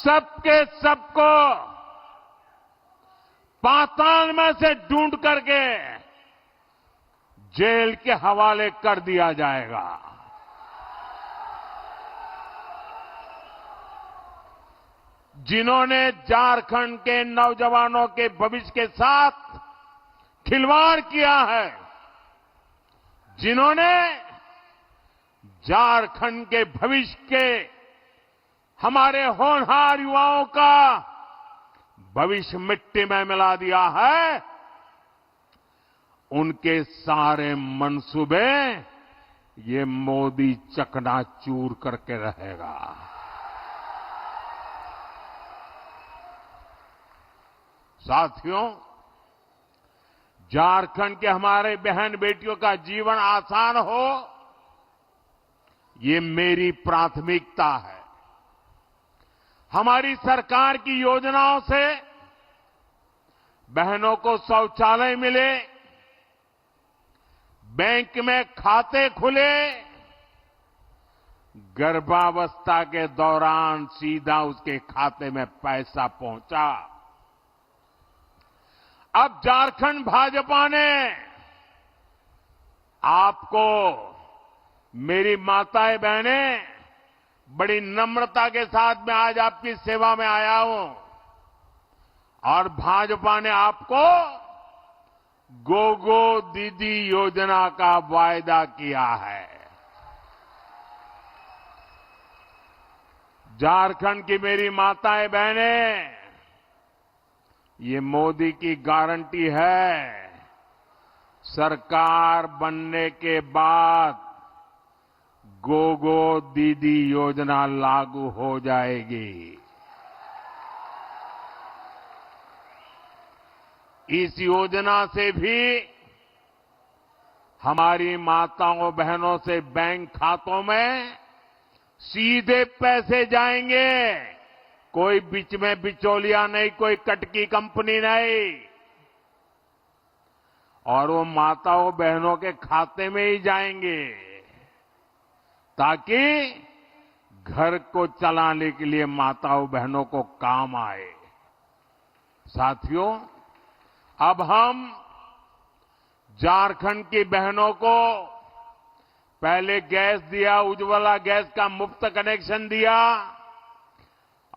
सबके सबको पाताल में से ढूंढ करके जेल के हवाले कर दिया जाएगा। जिन्होंने झारखंड के नौजवानों के भविष्य के साथ खिलवाड़ किया है, जिन्होंने झारखंड के भविष्य के हमारे होनहार युवाओं का भविष्य मिट्टी में मिला दिया है, उनके सारे मंसूबे ये मोदी चकनाचूर करके रहेगा। साथियों, झारखंड के हमारे बहन बेटियों का जीवन आसान हो, ये मेरी प्राथमिकता है। हमारी सरकार की योजनाओं से बहनों को शौचालय मिले, बैंक में खाते खुले, गर्भावस्था के दौरान सीधा उसके खाते में पैसा पहुंचा। अब झारखंड भाजपा ने आपको, मेरी माताएं बहनें, बड़ी नम्रता के साथ मैं आज आपकी सेवा में आया हूं और भाजपा ने आपको गोगो दीदी योजना का वायदा किया है। झारखंड की मेरी माताएं बहनें, ये मोदी की गारंटी है, सरकार बनने के बाद गोगो दीदी योजना लागू हो जाएगी। इस योजना से भी हमारी माताओं बहनों से बैंक खातों में सीधे पैसे जाएंगे, कोई बीच में बिचौलिया नहीं, कोई कटकी कंपनी नहीं, और वो माताओं बहनों के खाते में ही जाएंगे ताकि घर को चलाने के लिए माताओं बहनों को काम आए। साथियों, अब हम झारखंड की बहनों को पहले गैस दिया, उज्ज्वला गैस का मुफ्त कनेक्शन दिया,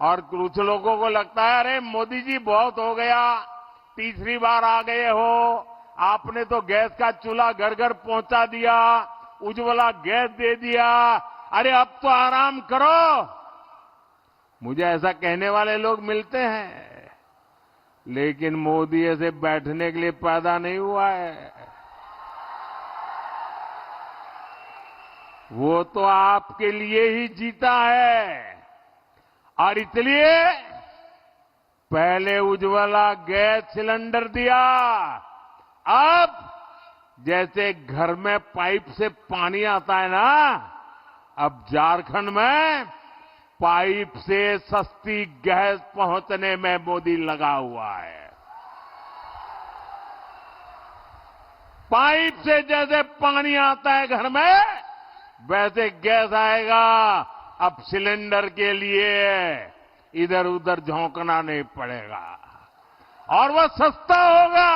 और कुछ लोगों को लगता है अरे मोदी जी बहुत हो गया, तीसरी बार आ गए हो, आपने तो गैस का चूल्हा घर घर पहुंचा दिया, उज्ज्वला गैस दे दिया, अरे अब तो आराम करो। मुझे ऐसा कहने वाले लोग मिलते हैं, लेकिन मोदी ऐसे बैठने के लिए पैदा नहीं हुआ है। वो तो आपके लिए ही जीता है, और इसलिए पहले उज्ज्वला गैस सिलेंडर दिया, अब जैसे घर में पाइप से पानी आता है ना, अब झारखंड में पाइप से सस्ती गैस पहुंचने में मोदी लगा हुआ है। पाइप से जैसे पानी आता है घर में, वैसे गैस आएगा। अब सिलेंडर के लिए इधर उधर झोंकना नहीं पड़ेगा और वह सस्ता होगा,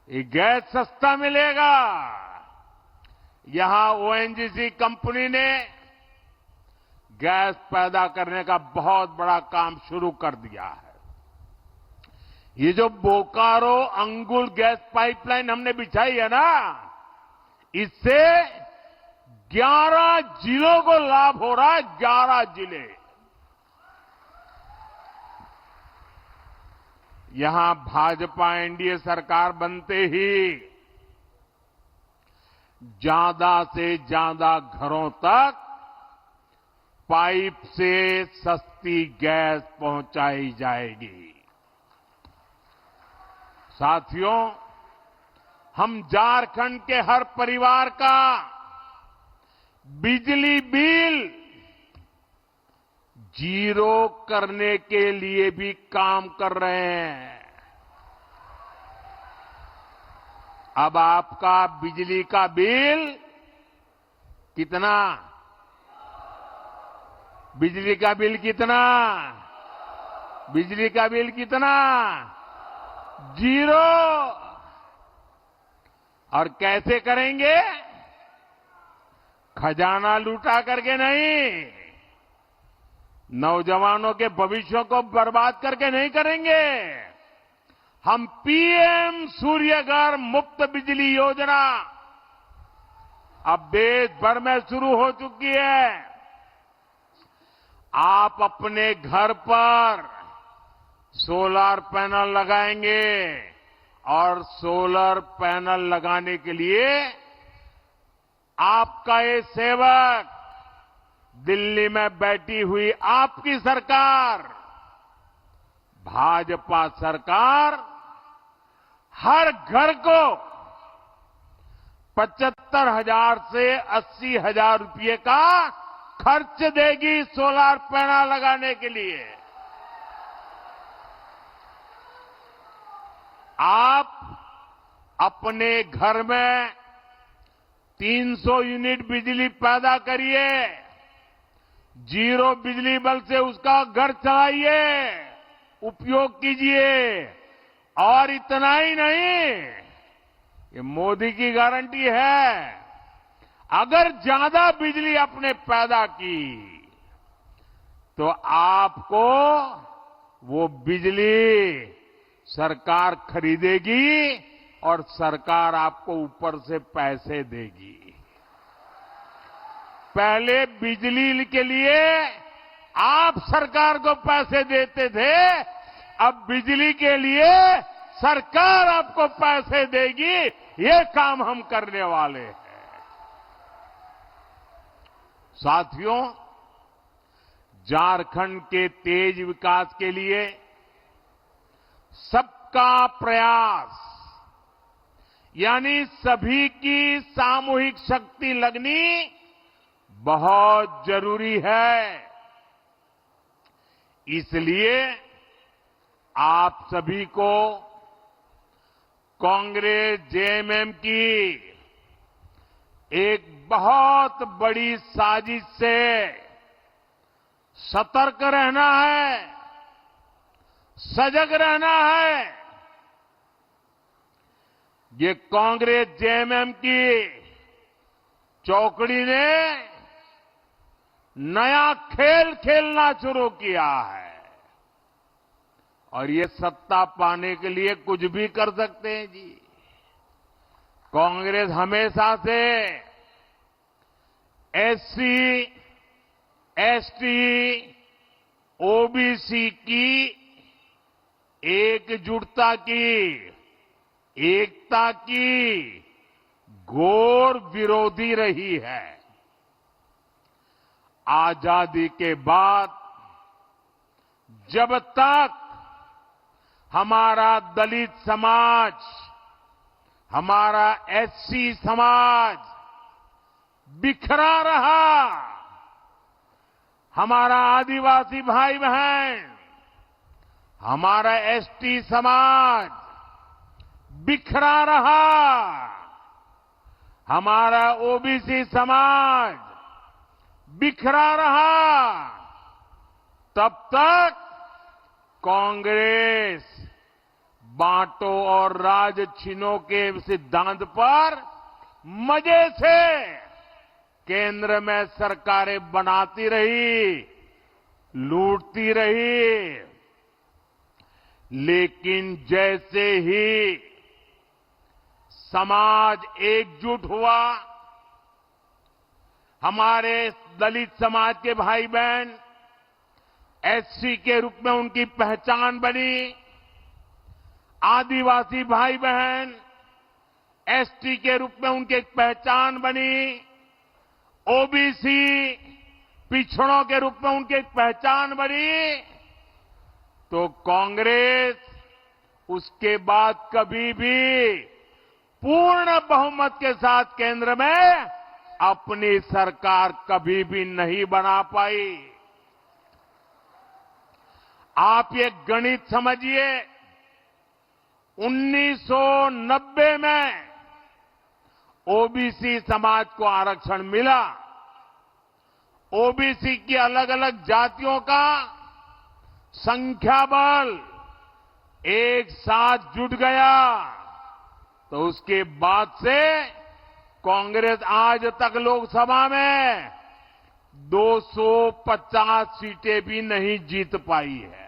ये गैस सस्ता मिलेगा। यहां ओएनजीसी कंपनी ने गैस पैदा करने का बहुत बड़ा काम शुरू कर दिया है। ये जो बोकारो अंगुल गैस पाइपलाइन हमने बिछाई है ना, इससे 11 जिलों को लाभ हो रहा है, 11 जिले। यहां भाजपा एनडीए सरकार बनते ही ज्यादा से ज्यादा घरों तक पाइप से सस्ती गैस पहुंचाई जाएगी। साथियों, हम झारखंड के हर परिवार का बिजली बिल जीरो करने के लिए भी काम कर रहे हैं। अब आपका बिजली का बिल कितना? बिजली का बिल कितना? बिजली का बिल कितना? 0। और कैसे करेंगे? खजाना लूटा करके नहीं, नौजवानों के भविष्य को बर्बाद करके नहीं करेंगे। हम पीएम सूर्यघर मुफ्त बिजली योजना अब देश भर में शुरू हो चुकी है। आप अपने घर पर सोलर पैनल लगाएंगे और सोलर पैनल लगाने के लिए आपका ये सेवक, दिल्ली में बैठी हुई आपकी सरकार, भाजपा सरकार हर घर को 75,000 से 80,000 रुपये का खर्च देगी सोलर पैनल लगाने के लिए। आप अपने घर में 300 यूनिट बिजली पैदा करिए, 0 बिजली बल से उसका घर चलाइए, उपयोग कीजिए। और इतना ही नहीं, ये मोदी की गारंटी है, अगर ज्यादा बिजली आपने पैदा की तो आपको वो बिजली सरकार खरीदेगी और सरकार आपको ऊपर से पैसे देगी। पहले बिजली के लिए आप सरकार को पैसे देते थे, अब बिजली के लिए सरकार आपको पैसे देगी। ये काम हम करने वाले हैं। साथियों, झारखंड के तेज विकास के लिए सबका प्रयास यानी सभी की सामूहिक शक्ति लगनी बहुत जरूरी है। इसलिए आप सभी को कांग्रेस जेएमएम की एक बहुत बड़ी साजिश से सतर्क रहना है, सजग रहना है। ये कांग्रेस जेएमएम की चौकड़ी ने नया खेल खेलना शुरू किया है और ये सत्ता पाने के लिए कुछ भी कर सकते हैं जी। कांग्रेस हमेशा से एससी, एसटी, ओबीसी की एकजुटता की, एकता की घोर विरोधी रही है। आजादी के बाद जब तक हमारा दलित समाज, हमारा एससी समाज बिखरा रहा, हमारा आदिवासी भाई बहन, हमारा एसटी समाज बिखरा रहा, हमारा ओबीसी समाज बिखरा रहा, तब तक कांग्रेस बांटो और राज छीनो के सिद्धांत पर मजे से केंद्र में सरकारें बनाती रही, लूटती रही। लेकिन जैसे ही समाज एकजुट हुआ, हमारे दलित समाज के भाई बहन एससी के रूप में उनकी पहचान बनी, आदिवासी भाई बहन एसटी के रूप में उनकी एक पहचान बनी, ओबीसी पिछड़ों के रूप में उनकी एक पहचान बनी, तो कांग्रेस उसके बाद कभी भी पूर्ण बहुमत के साथ केंद्र में अपनी सरकार कभी भी नहीं बना पाई। आप ये गणित समझिए, 1990 में ओबीसी समाज को आरक्षण मिला ओबीसी की अलग अलग जातियों का संख्या बल एक साथ जुट गया तो उसके बाद से कांग्रेस आज तक लोकसभा में 250 सीटें भी नहीं जीत पाई है।